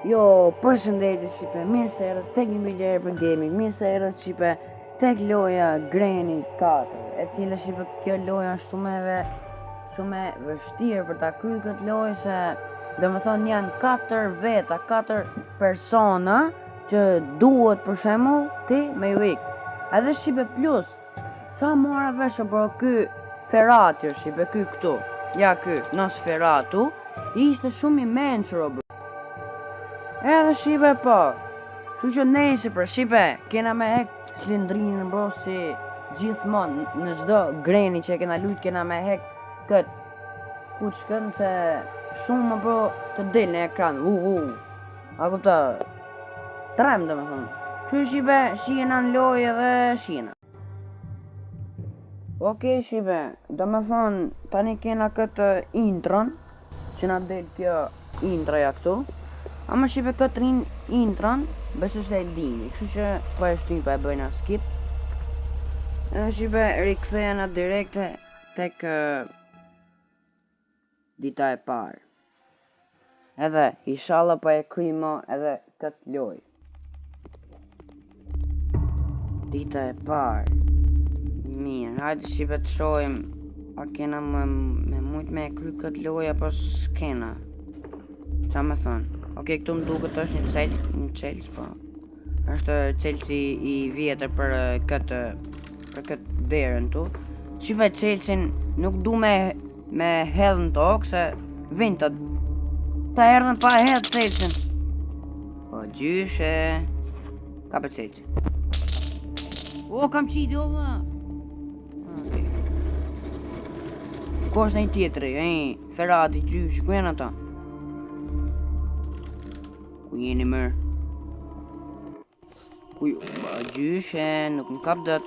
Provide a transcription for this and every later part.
Jo, përshëndetje shipe, mirë se erët tek një video për gaming, mirë se erët shipe tek loja Granny 4, e cila shipe kjo loja është shumë e vështirë për ta kryer këtë lojë se domethënë janë 4 veta, 4 persona që duhet për shembull ti me ju ik. Edhe shipe plus, sa mora vesh për ky Ferrati shipe ky këtu. Ja ky, Nosferatu, ishte shumë i mençur bro. Edhe shipe po. Kështu që nejse për shipe, kena me hek cilindrinë bro si gjithmonë në çdo Granny që kena lut kena me hek kët kuçkën se shumë bro të del në ekran. A kupta? Trem domethënë. Kështu shipe, shihena në lojë edhe shihena. Okej shipe, domethënë tani kena këtë intron që na del kjo introja këtu. Ama shipe këtë intron, besoj se e dini, kështu që po e shtyp e bëjna skip. Edhe shipe rikthehena direkte tek dita e parë. Edhe inshallah po e kryjmo edhe këtë lojë. Dita e parë. Mirë, hajde shipe të shohim a kena me mujt me e kry këtë lojë apo s'kena. Qa me thonë? Okej, këtu më duket është një Chelsea, po. Është Chelsea i vjetër për këtë derën tu. Shipe Chelsea nuk du me hedhë në tokë se vinë ta erdhen pa hedhë Chelsea. Po gjyshe. Ka për Chelsea. O, kam qidi o vë. Okej. Ku është një tjetëri, Ferrati, gjyshe, ku janë ata? Ku jeni mërë? Gjyshe, nuk më kap dët.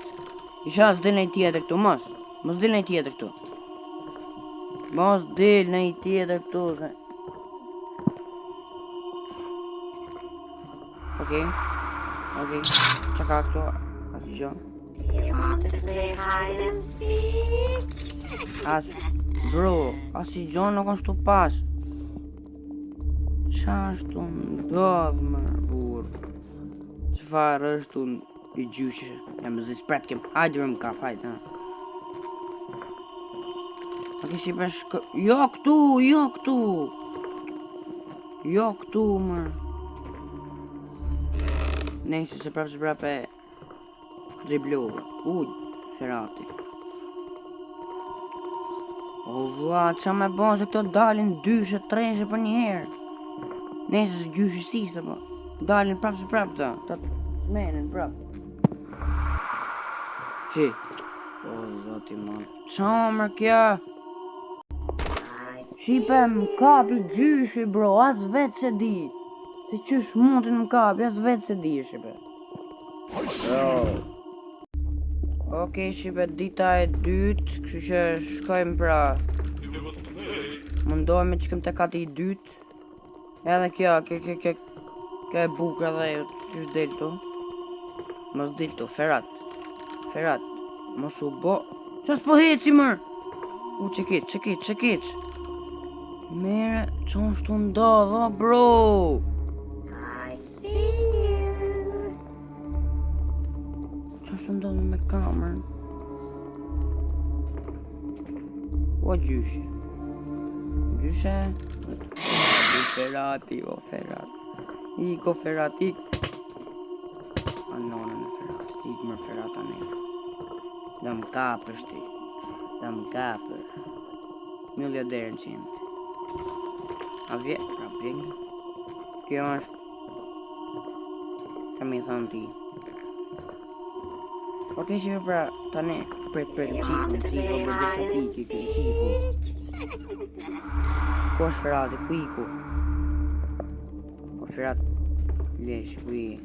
Isha s'dil në i tjetër këtu, mos dil në i tjetër këtu. Mos dil në i tjetër këtu. Okej, qa ka këtu? Asi gjo. Bro, asi gjo nuk është të pas. Qa është të ndodhë më burë? Qëfar është të i gjyshe? Jam zi spret kem, hajde më kap, hajde. A kish i pesh Jo këtu më. Nejse se prap e dribluve. Ferrati. O vla, qa me bon se këto dalin 2-3 për një herë. Nejse se gjyshe siste po. Dalin prap ta menen prap. Qi? O zoti ma. Qa mër kja? Shipe më kapi gjyshe bro, as vetë se di. Se qysh mundin më kapi, as vetë se di shipe. Okej shipe, dita e dytë, kështu që shkojmë pra. Mundohemi që këm të kati i dytë. Edhe kjo e bukra dhe që del tu. Mos del tu, Ferrat, mos u bo. Qa s'po heci mër? Qekic. Mere, qa është të ndodh, o bro? I see you. Qa është të ndodh me kamerën? O gjyshe. Ferrati. Iko Ferrati. Anona në Ferrati. Ik më Ferrata ne. Dam kapësh ti. Milja derën që jemë. A vje? Pra pjengë. Kjo është. Kam i thonë ti. Okej që pra tani. Pret Ku është Ferrati, ku iku? O Ferrati, lesh, ku i?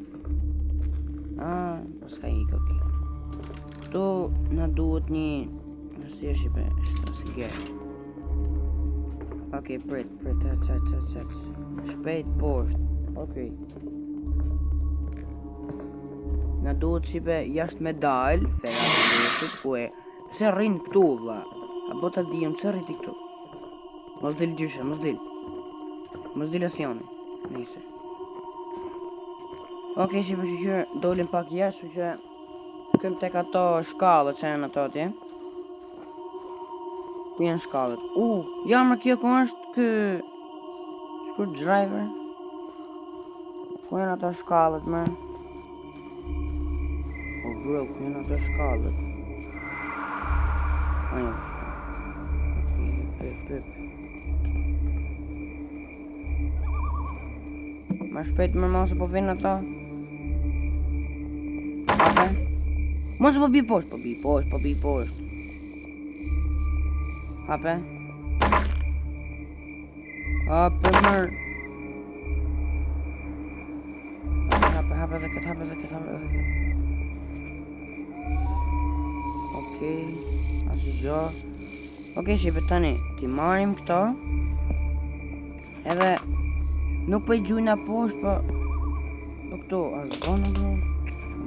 Po s'ka iku, okej. Këtu në duhet një... Nësi është shipe, është gjerë. Okej, pret, qak. Shpejt poshtë, okej. Në duhet shipe jashtë me dalë, Ferrati leshit, ku e... Se rrinë këtu, vla. A bota dijem, se rriti këtu. Mos del gjyshe, mos del asjone. Nise. Okej, që që dolim pak jashtë, që këm tek ato shkallët që janë ato atje. Ku janë shkallët? Ja më kjo ku është kë screwdriver. Ku janë ato shkallët më? Bro, ku janë ato shkallët? Ajo. Pip. Ma shpejt më mos po vinë ato. Hape. Mos po bi poshtë. Hape. Hape mërë. Hape dhe këtë. Okej, asë gjo. Okej, shipe tani, ti marim këto. Edhe nuk për i gjujna poshtë, po këto, asë gonë, bro.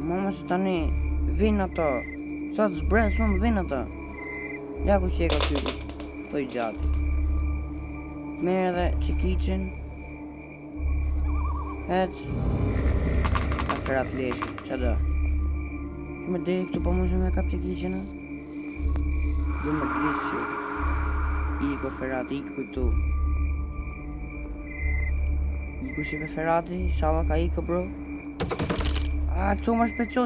Mama që tani, vinë ato. Sa të zbresë unë, vinë ato. Ja ku që e ka kyku, thoi gjatë. Merë edhe që kitchen. Hec. Aferat leshi, që do? Që me deri këtu po mu që me kap që kitchen, jo me glishë. Iko Ferrati, iko këtu. Iko shive Ferrati, shala ka iko bro. Qo ma shpe qo.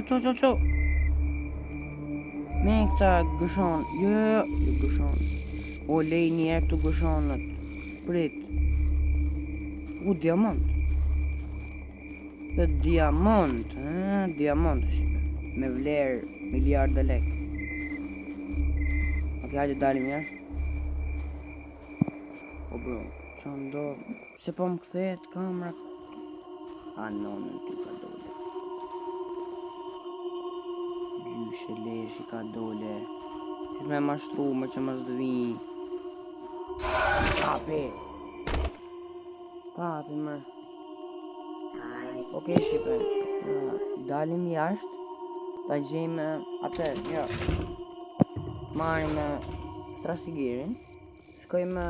Me këta gëshon, jo gëshon. O lej një këtu gëshonët. Prit. Diamant. Diamant shive. Me vlerë miliardë lek. Okej, hajde dalim jashtë. O bro, që ndo, se po më këthet kamera. Nonën ty ka dole. Gjyshe leshi ka dole. Që me mashtru më që më zdëvin. Kapi mërë. Okej, shipe. Dalim jashtë. Ta gjejmë atër, jo. Marim strasigerin. Shkojmë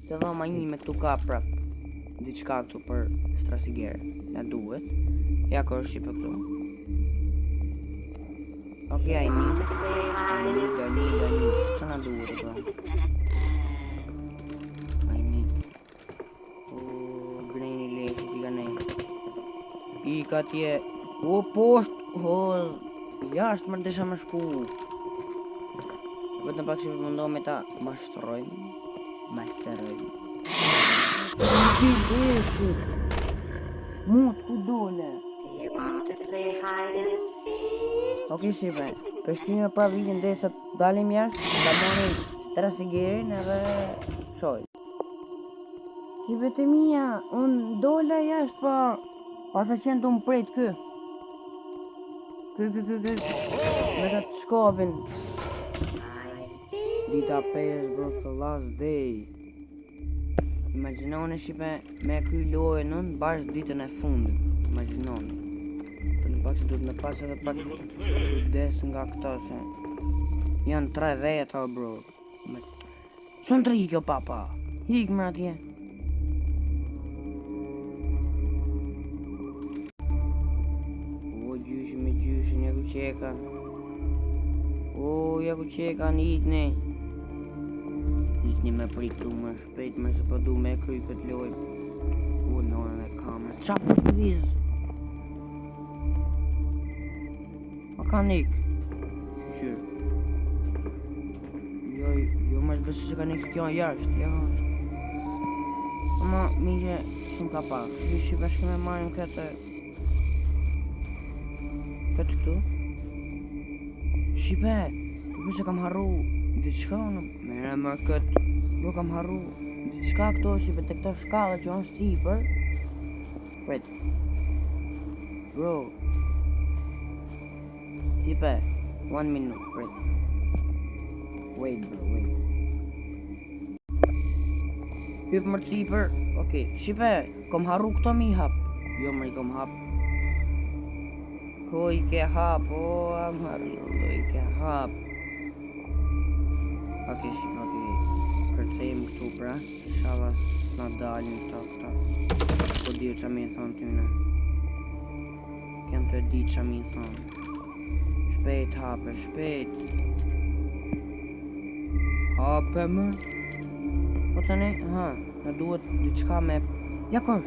të dhoma një me këtu ka prap. Diçka këtu për strasiger. Ja duhet. Ja kërë shipe këtu. Okej, ajni. Që na duhet këtu? Ajni. Greni leshi t'i ka nej. I ka tje. Poshtë. Jashtë më desha më shku. Vetëm pak që mundohem me ta mashtrojmë. Ti deshit. Mut ku dole. Okej, shipe. Pështime pra vitin dhe se dalim jashtë. Da moni strasigerin edhe shoj. Shipe të mija. Unë dole jashtë pa. Pasa qenë të më prejtë kë. Me të shkopin. Dita 5 bro, the last day. Imaginoni shipe me kry lojë nën bashkë ditën e fundit. Imaginoni. Për në pak që duhet me pas edhe pak des nga këto se janë 3 dhejë ta bro. Sën 3 kjo papa. Hik më atje. Qeka. Ja ku qeka në ikni. Ikni me pritu më shpejt me se pa du me kry këtë loj. Nonën e kamer. Qa për të vizë? Ma ka nik. Qyrë. Jo më shbesi se ka nik kjo në jashtë. Ama mije shumë ka pak. Shqipe shkime marim këtë. Këtë këtu. Shipe, se kam harru diçka unë, mere mërë këtë, bro kam harru diçka këto shipe të këto shkallë që është sipër. Wait. Bro. Shipe, 1 minute, wait bro. Hyp mërë sipër, okej, shipe, kom harru këto mi hap. Jo mërë i kom hap. Ko i ke hap, am harrillo i ke hap. Okej, kërcejmë këtu pra. Shala s'na dalin këta. Po dirë që me e thonë t'yne. Kem të di qa mi thonë. Shpejt hape, shpejt. Hape më. Po tani, në duhet diçka me... Ja kur.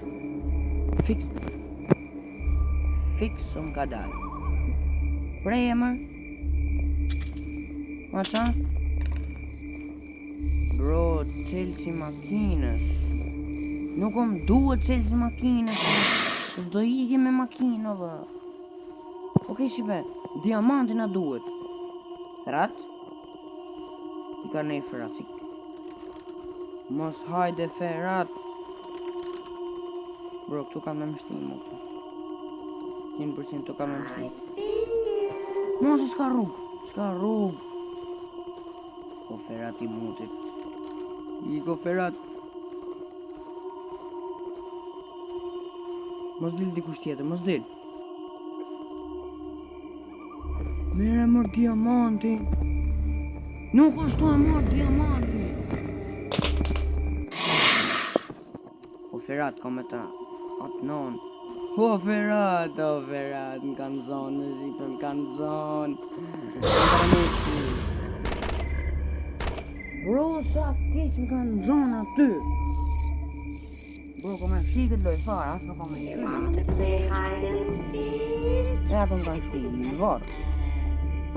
Fix ka dalë. Preje më. Ma qanë? Bro, qelë makinës. Nuk duhet qelë makinës. Do iki me makinë, dhe. Okej, shipe, diamanti na duhet. Ferat? I ka nej ferat. Mos hajde ferat. Bro, këtu ka me mështim, 100% këtu ka me mështim. Mos, s'ka rrug. O ferat i mutit. Iko ferat. Mos dil dikush tjetër, mos dil. Mere mër diamanti. Nuk ashtu e mër diamanti. O ferat, ka me ta atë non. O ferat, më kanë zonë, në zipë, më kanë zonë. Bro, sa keq më kanë zonë aty. Bro, ko me shikët loj fara, asë ko me shikët. E ato më kanë shti, në varë.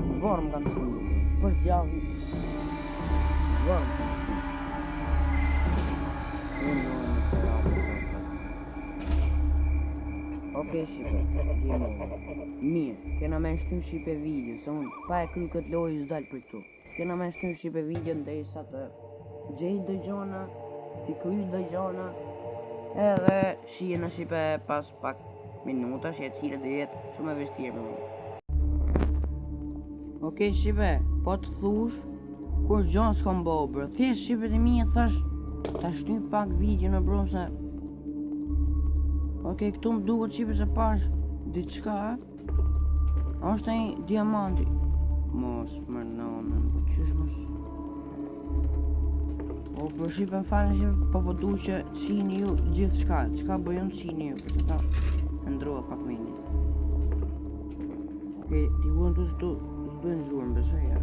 Në varë më kanë shti. Për zjavi. Në varë më kanë shti. Okej, shipe, mirë, kena me shtim shipe video, se unë pa e kry këtë lojë s'dalë për këtu. Kena me shtim shipe video ndër sa të gjej dëgjona, ti kry dëgjona, edhe shijena shipe pas pak minuta, që e cire dhe jetë shumë e vështirë me mu. Okej, shipe, po të thush, kur gjonë s'kom bo, bro, thjesht shipe të mi e thash, ta shty pak video në bro, se... Okej, këtu më duhet qipe se pash diçka. A është e diamanti. Mos më nënën, po qysh mos. O, për shipe më falë shipe, po du që qini ju gjithë shka. Qka bëjon qini ju, përse ta ndroha pak meni. Okej, ti vuan tu s'du s'bën zhurën, besoj ja.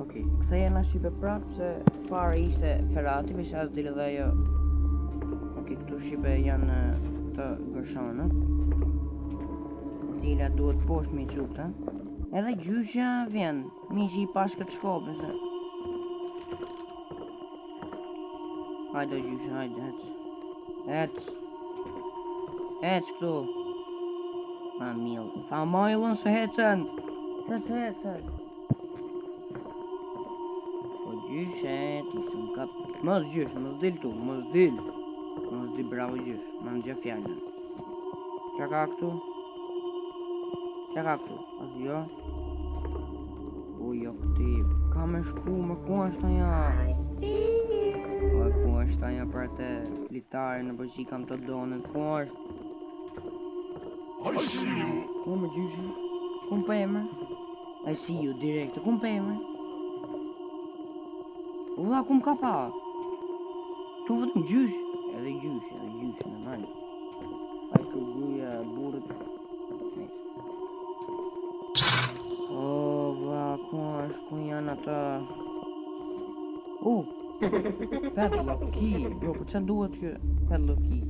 Okej, kësa jena shipe prapë, se para ishte ferati, veç as dire dhe jo. Këtu shipe janë të gërshonët, cilat duhet poshtë me qukta. Edhe gjyshja vjen, mi që i pash këtë shkopën se. Hajde gjyshja, hajde, hec këtu. Ma mil, fa majlën se hecën. Se hecën. Po gjyshja, ti së më kap. Mos gjyshja, mos dil tu, mos dil. Mos di bravo gjysh, ma në gjë fjallën. Qa ka këtu? As jo? O jo këti, ka me shku, më ku është ta ja? O ku është ta ja për atë litare në përqi kam të donët, ku është? Ku më gjyshi? Ku më për emër? I see you direkt, ku më për emër? O da ku më ka pa? Tu vëtëm gjysh? Edhe gjysh në nalë. A i kërguja burët. O, va, ku është, ku janë ata? Padlock key. Bro, për që duhet kjo padlock key?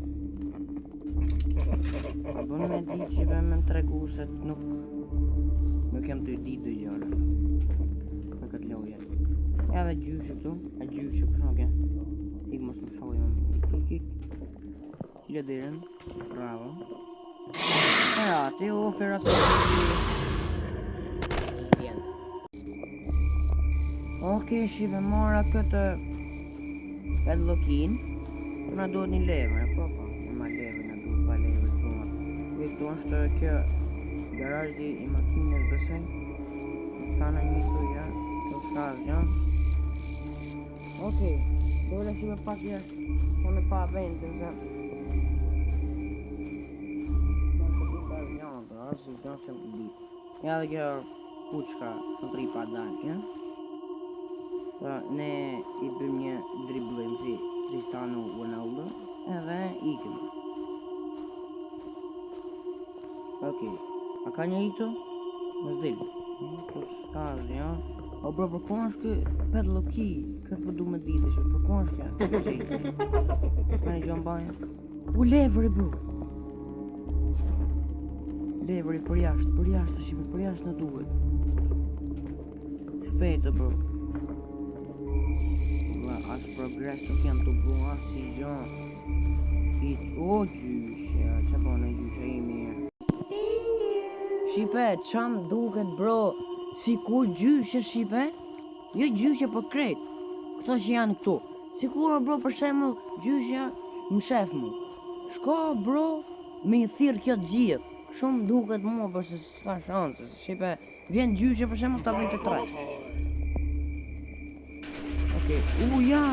A bën me di që me më tregu se nuk jam të di dë gjore. Në këtë loja. Edhe gjysh këtu, a gjysh këtu, oke. Ik mos më shoj më. Ik. Lederën. Bravo. Ferati, o ferati. Vjen. Okej, shive mora këtë padlockin. Na duhet një lever, po. Ma lever, na duhet pa lever të më. Këtu është kjo garajdi i makinës besej. Ska në një të ja. Kjo ska zhjën. Okej. Dole shive pak jashtë, po me pa vendin, se... Në të bita vjona, bro, si vjona që më bita. Ja dhe kjo kuqka, në tri pa dalë, ja? Ne i bëm një driblim si Cristiano Ronaldo, edhe ikim. Okej. A ka një i këtu? Mos del. Po s'ka asgjë, ja. O bro, për konë është pet low-key. Këtë për du me ditë që për konë është s'ka një gjë mbajnë. U leveri bro. Leveri për jashtë shqipe, për jashtë në duhet. Shpejtë bro. As progres nuk jam të bro, as si gjë. O gjyshe, që po në gjyshe i mirë. Shqipe, qam duket bro, si kur gjyshe shqipe, jo gjyshe për krejt, këto që janë këtu. Si kur bro për shemull gjyshe më shef mu. Shko bro, me i thirë kjo të gjithë, shumë duket mua për se s'ka shanse, shqipe, vjen gjyshe për shemull të vjen të trash. Okej, ja,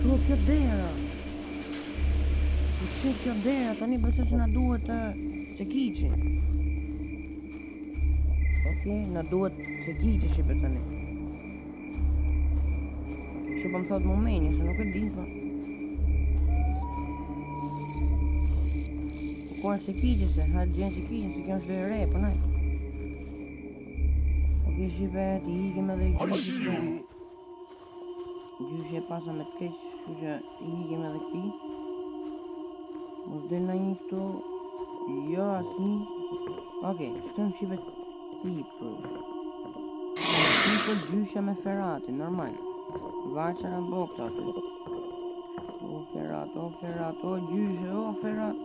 bro kjo dera. Qëtë kjo dera, tani përse që na duhet që kiqi. Okej, na duhet që kiqi shqipe tani. Që po më thot më menje, se nuk e di pa. Po ku është që kiqi se, hajtë gjenë që kiqi, se kjo është dhe re, për naj. Okej shqipe, ti hikim edhe i gjyshi që. Gjyshi e pasa me të keq, që që i hikim edhe këti. Mos del na një këtu. Jo, asni. Okej, shkëm shqipe tipër. Tipër gjyshe me ferati, normal. Vaqa në bokta aty. O ferat, o gjyshe, o ferat.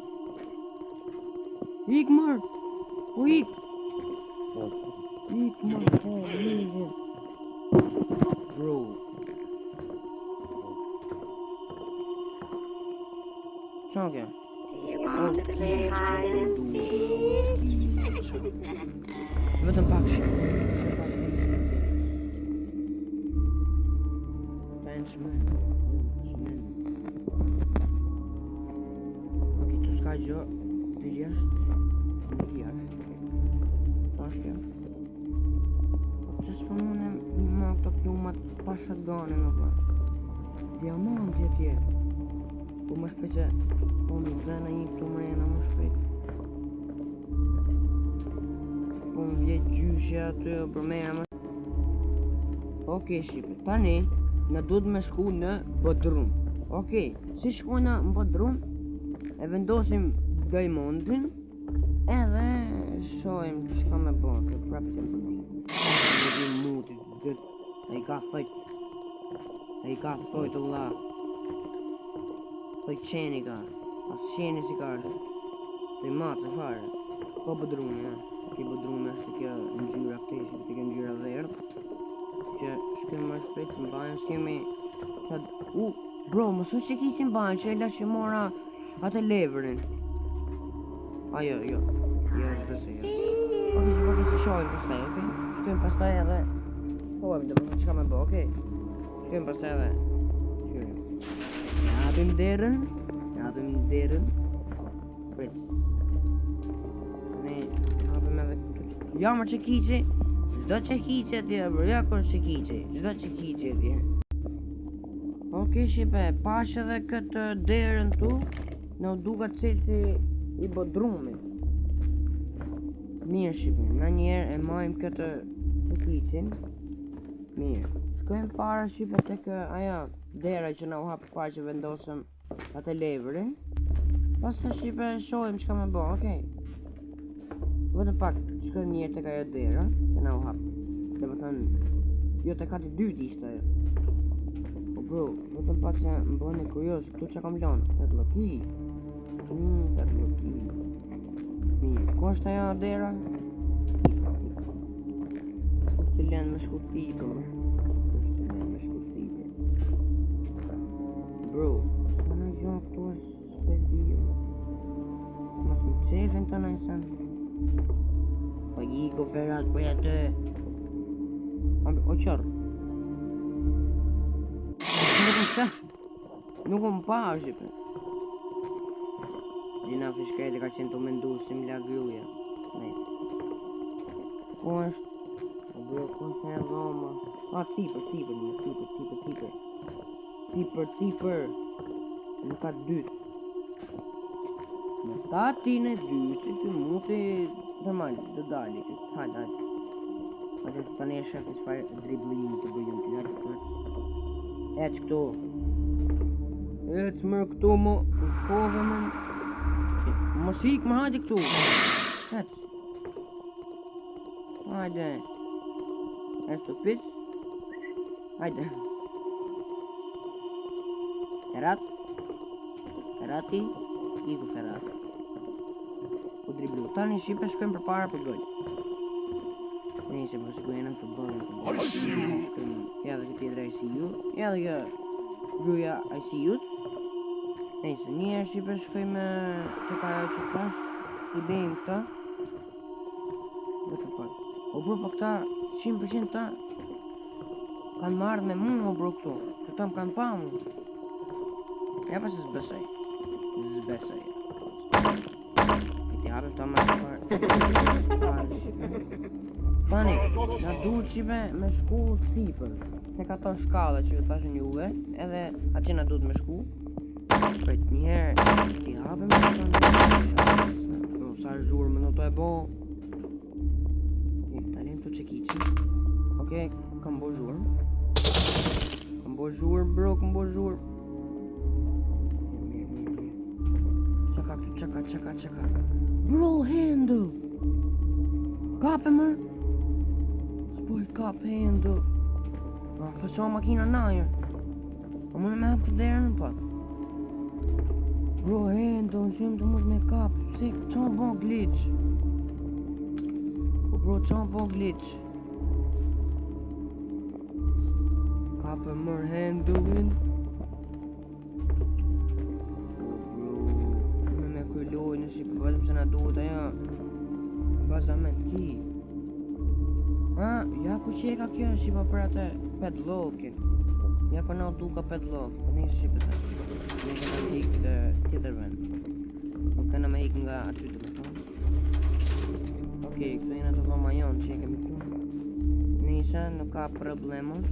Ik mër! O ik! Ik mër, o ligin. Bro. Qa kjo? Do you want to play hide and seek? Vetëm pak shi. Benchman. Okej, tu s'ka gjë. Të jashtë. Tash kjo. Që s'pëmunem më këto plumat pa shotgunin më pa. Diamant tje. Po më shpeqe, po më zena një këtu mrena më shpejt. Po më vjet gjyshe aty për mera më. Okej shqipe, tani në duhet me shku në bodrum. Okej, si shkojna në bodrum, e vendosim diamondin, edhe shojmë çka me bon, se prapë që më përdi. Në di mutit, gët, e i ka thojt Allah. Thoj qeni ka, as qeni si ka është. Thoj matë se fare. Po bodrumi, ja. Ki bodrumi është kjo ngjyra këteshit, kjo ngjyra verdh. Që shkem më shpejt në banjë, s'kemi... bro, më su që ki që në banjë, që e la që mora atë leverin. Jo, është bëse, jo. Okej, si shojnë pastaj, okej? Shkem pastaj edhe... Po, dhe më që ka me bo, okej? Shkem pastaj edhe... Japim derën. Prit. Ne hapim edhe këtu. Ja më që kiqi. Çdo që kiqi atje, bro. Ja kur që kiqi. Çdo që kiqi atje. Okej shqipe, pash edhe këtë derën tu. Në duka cilësi i bodrumit. Mirë shqipe, në njerë e majmë këtë kiqin. Mirë. Shkojmë para shqipe tek aja dera që na u hapë parë që vendosëm atë leverin. Pas të shqipe shojmë që ka me bo, okej. Vëtë pak, shkojmë njerë tek ajo dera që na u hapë. Dhe më thënë, jo të kati dyti ishte ajo. Po bro, vëtëm pak që më bëhën e kurios, këtu që kam lanë, këtë loki. Mirë, ku është ajo dera? Të lënë më shkutitë, bro, s'ka në gjonë këtu është s'pedio. Mas më qefin të në nësën. Po i ko ferat për jetë. O qërë. Nuk më shef. Nuk më pa është gjipë. Gjina fishkrejtë ka qenë të mendu si m'la gruja. Ku është? O bro, ku është e dhoma. Cipër. Cipër. Në ka dytë. Në Tati në dytë, të muti normal, të dali, hajde. Hajde të tani e shef të çfarë dribbling të bëjmë të lartë për. Ec këtu. Ec më këtu mo, shkove më. Mos ik më hajde këtu. Ec. Hajde. Ec të pic. Hajde. Ferrati, iku Ferrati. U driblu. Tani shipe shkojmë për para për gol. Nëse po shkojmë në futboll. Ja dhe këtë tjetër I see you. Ja dhe kjo gruaja I see you. Nëse një shipe shkojmë tek ajo që ka. I bëjmë këta. Vetë pak. O bro po këta 100% ta kanë marrë me mua o bro këtu. Këta më kanë pa mu. Ja pas zbesoj. Zbesoj. Këti hapëm ta ma shpar. Tani, na duhet qipe me shku sipër. Tek ato shkalla që ju thashën juve, edhe atje na duhet me shku. Prit njerë, ti hapëm ta no, sa zhurë më në to e bo. Talim të qekiqin. Okej, kam bo zhurë. Kam bo zhurë, bro, kam bo zhurë. Çaka. Bro, handle. Kape më. Spoj kap handle. Ka qa makina najer. A më në me hapë derën në pak. Bro, handle, në shumë të mund me kap. Se, qa më bon glitch. Bro, qa më bon glitch. Kape mër handle-in. Në shqipë, vëllëm se na duhet ajo bazament ki. Ja ku qeka kjo në shqipë për atë pedlokin. Ja ku na duka pedlok, për një shqipë të. Ne këna me hik të tjetër vend. Nuk këna me hik nga aty të me thonë. Okej, këto jena të dhoma jonë që kemi këtu. Nisa, nuk ka problemos.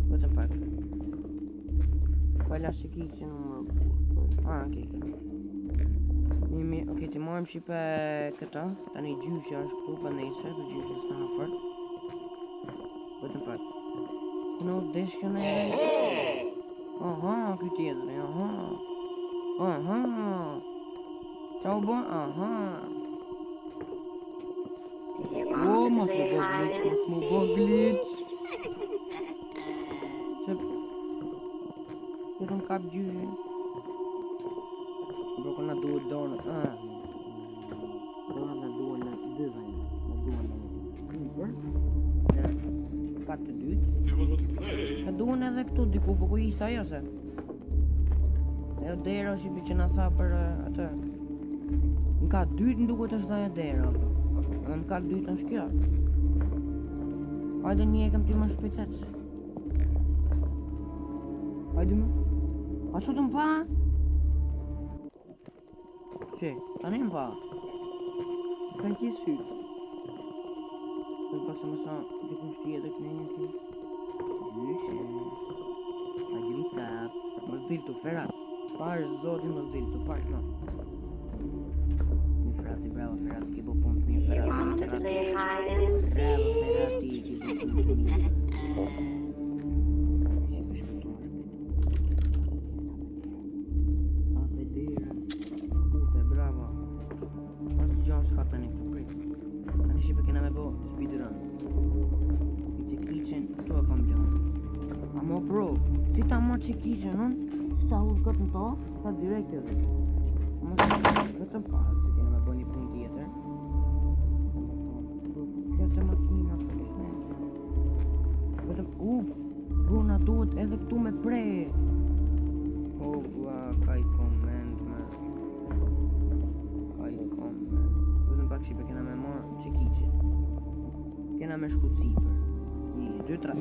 Vëtëm pak. Pala që ki që në më okej. Okej, ti marrim shipe këta. Tani gjyshja është këtu pa nejse, të gjyshja s'na afër. Vetëm pak. Në desh kjo në aha, kjo tjetër, aha. Ciao bon, aha. Want to play hide and seek? Që të kap gjyshja. Bro, na duhet donët, donët na duhet në dëvaj, na duhet në kryper, në katë të dytë, na duhet edhe këtu diku, po ku ishte ajo se? Ajo dera shipi që na tha për atë, në katë dytë në duket është ajo dera, edhe në katë dytë është kjo. Hajde një kem ti më shpejtet. Hajde më, a sot më pa? Që, tani më pa. Kanë kje sytë. Dhe pasë më sa dikun shtia dhe këne një të. Gjyshe. A gjim tap. Më zdil të ferat. Parë zotin më zdil të parë në. Një ferati, bravo ferati, ki bo punë të një ferati. Want to play hide and seek? Ferati, ki bo punë të një. Bro, si ta marrë që kishe nën, si ta hullë këtë në to, ta direkt edhe. Vetëm parë, se kena me bë një punë tjetër. Kjo të makina, për kishme. Vetëm, bro, na duhet edhe këtu me prej. Ka I komend, me. Vetëm pak shipe, kena me marrë që kishe. Kena me shku cipër. 1, 2, 3.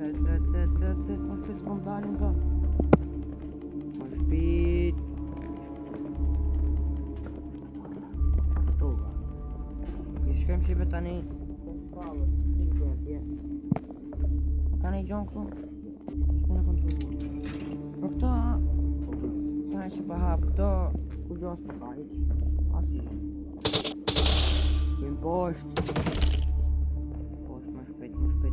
S'ma shpit s'kom dalin ka. S'ma shpit. Tova. Okej, shkojmë shipe tani. Tani gjonë këtu. S'kena kontrolu. Për këta, sa Ai që pa hap këto, ku gjo s'pa ka hiq. Asi. Jem poshtë. Poshtë, më shpejt, poshtë.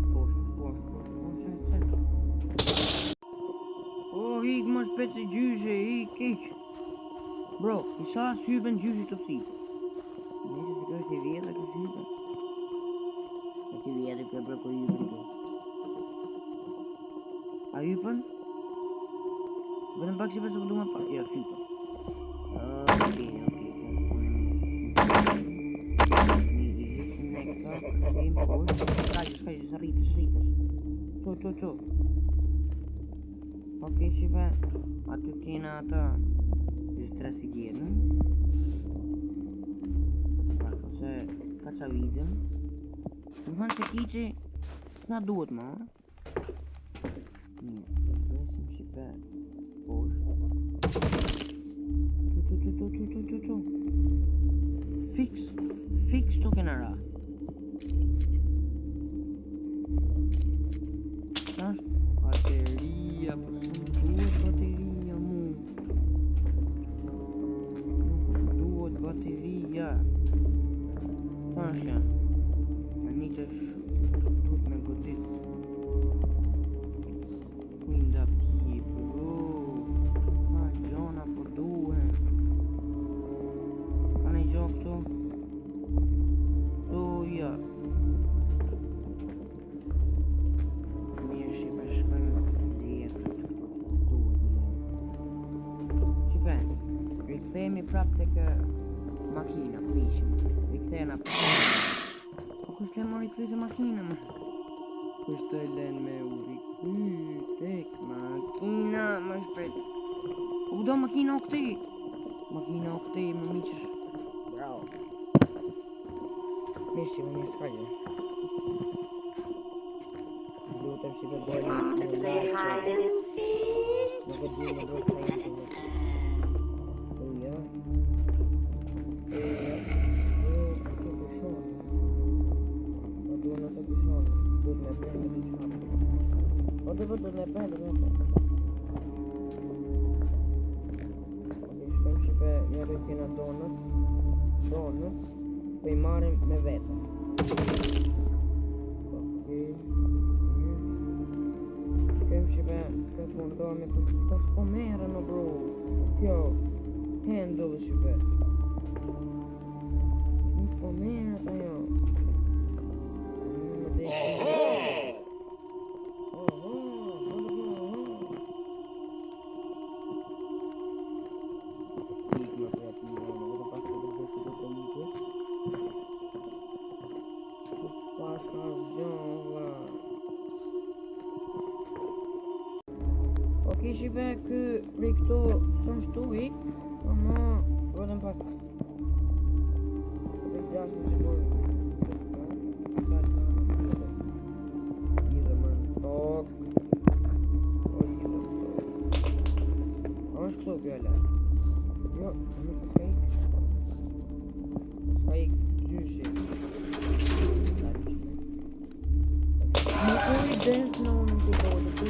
Ik më shpejt se gjyshe, ik. Bro, i sa sypen gjyshe të psi. Nëse të kështë i vjetë, të sypen. Është i vjetë, kë bro, ku ypën kë. A ypën? Vetëm pak si përse po du me pak. Jo, sypen. Okej. Skajsh, rritësh. Qo. Ok, shive, aty kena ata distresi gjerën. Pak, ose ka qa vidën. Më thënë se ki që s'na duhet ma. Një, besim shive, poshtë. Qo. Fix to kena ra. Qashtë? Bateria, për së më duhet bateria mu. Nuk duhet bateria. Qa është janë? Më një që duhet me godit. Kujnda pje, bro. Qa gjona për duhen. Ka në i gjo këto? To, ja. Rikthehemi prap tek makina, ku ishim. Rikthehena prap. Po kush le mori këtë makina më? Kush të len me u rikthi tek makina më shpejt. U do makina o këti. Makina o këti më miqësh. Bravo. Mirë me një skajë. Lutem që të bëjmë. Want to play hide and seek? Nuk e di më do të thejmë. Devo ne prendere. Shkojmë shqipe një rëjtina donët, po i marim me vetëm. Shkojmë shqipe këtë mundohemi pas po mere në bro. Kjo, handle shqipe. Nuk po mere të jo. Më dekë. Ok, shive kë prej këto sën shtu ik, ama vëdëm pak. Dhe gjasë më që bërë. Idhe më në tok. A është këto pjalla? Jo, nuk s'ka ik. S'ka ik gjyshi. Nuk oj dens në unë në këtë ojë të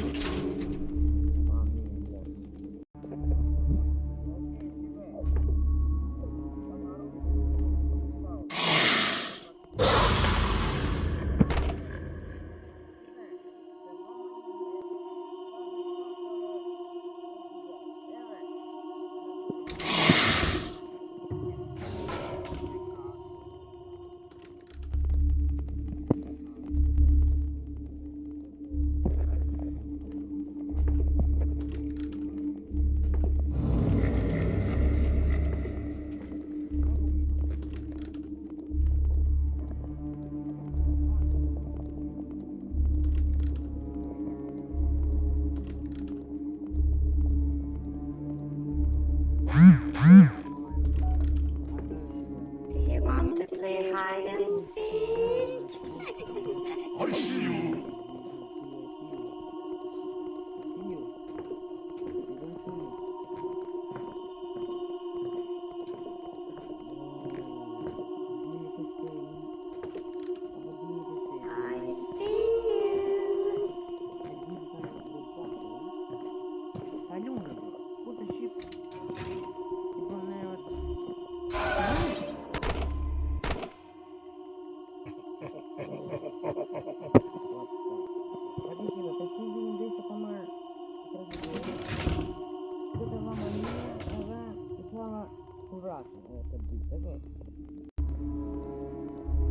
vrasën edhe të bitë, e vetë.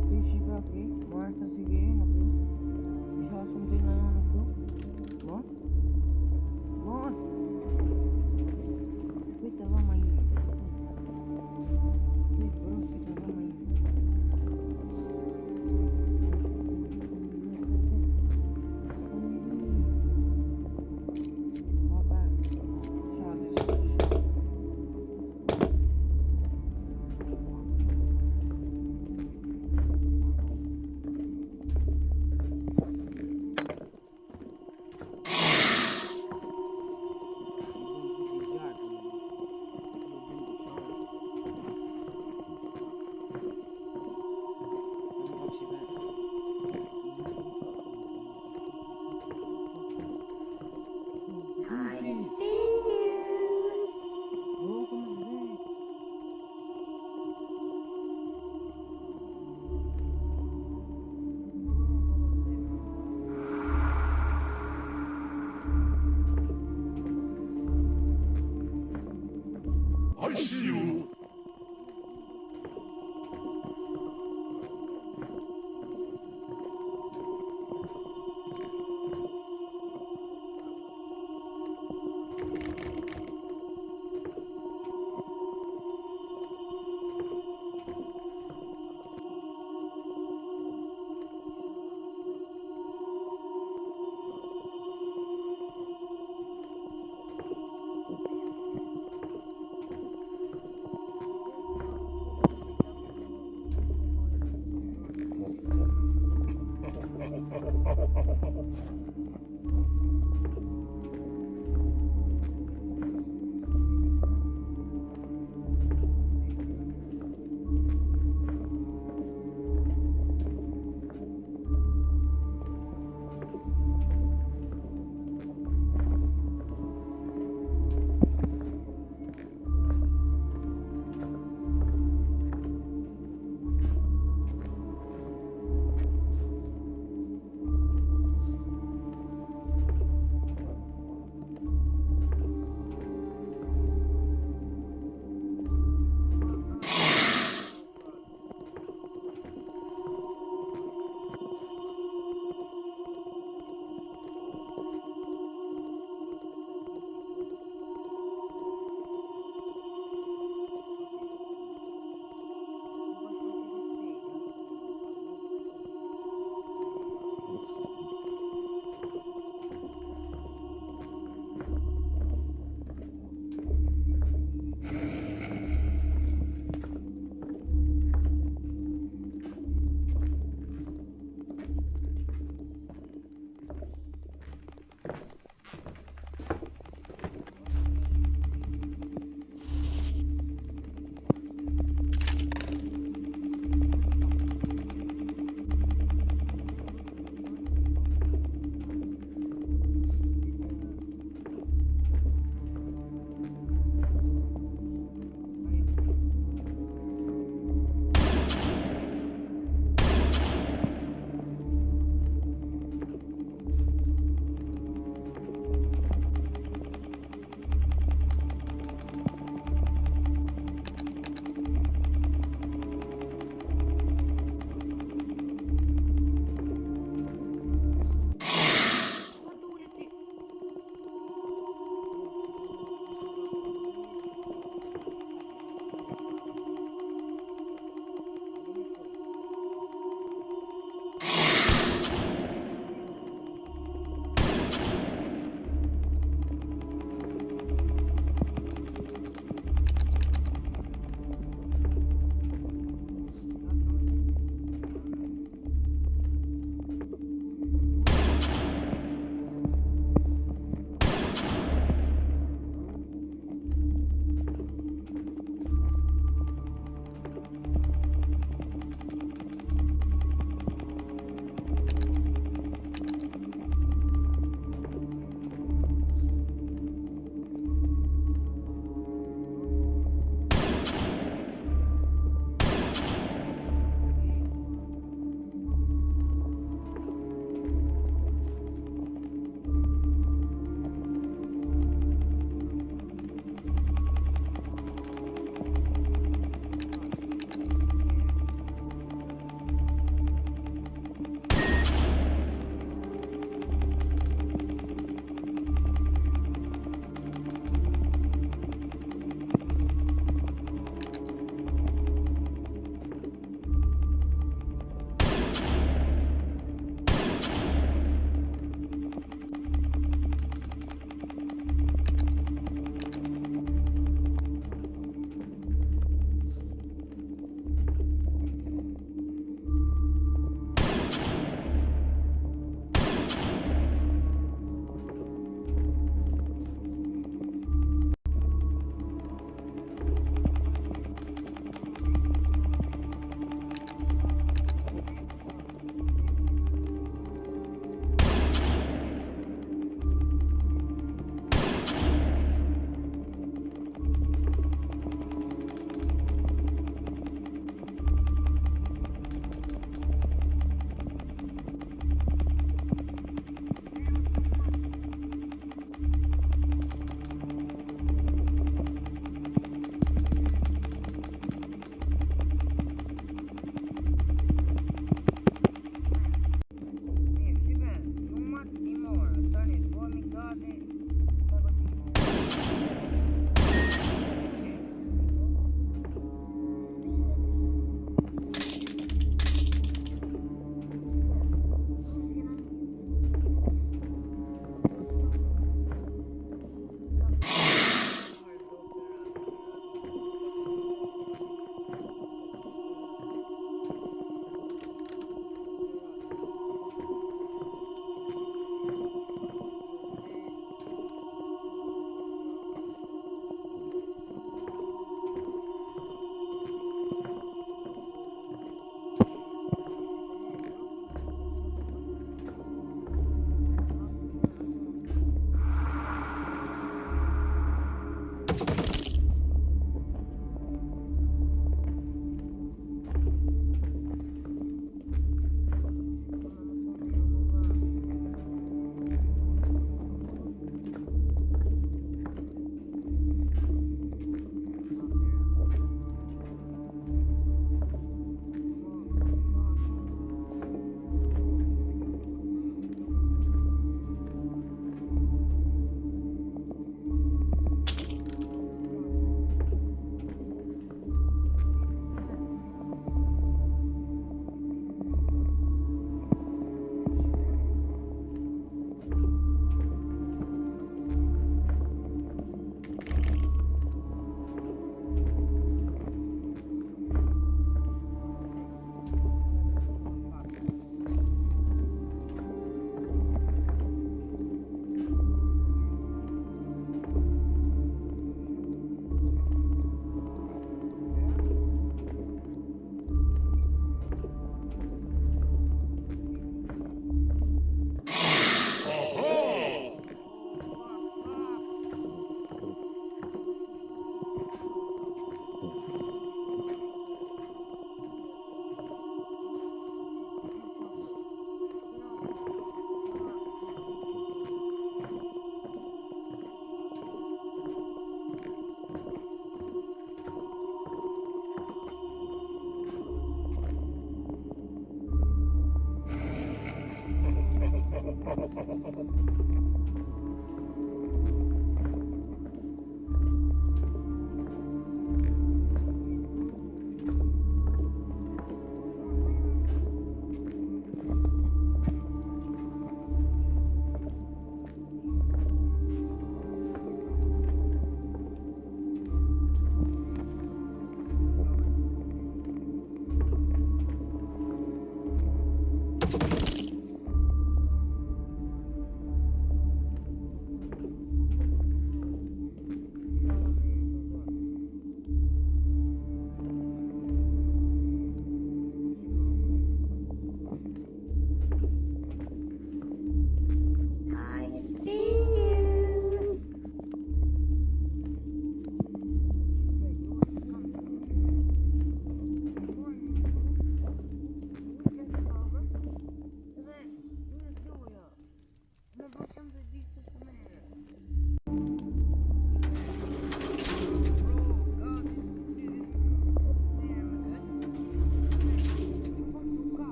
Api shqipe api, marrë të sigirin api. Isha asë më t'ina janë këtu. Mos? Mos! Shpejt e dhama ime. Shpejt, bro, shpejt e dhama ime. I see you. Bro, come back. I see you.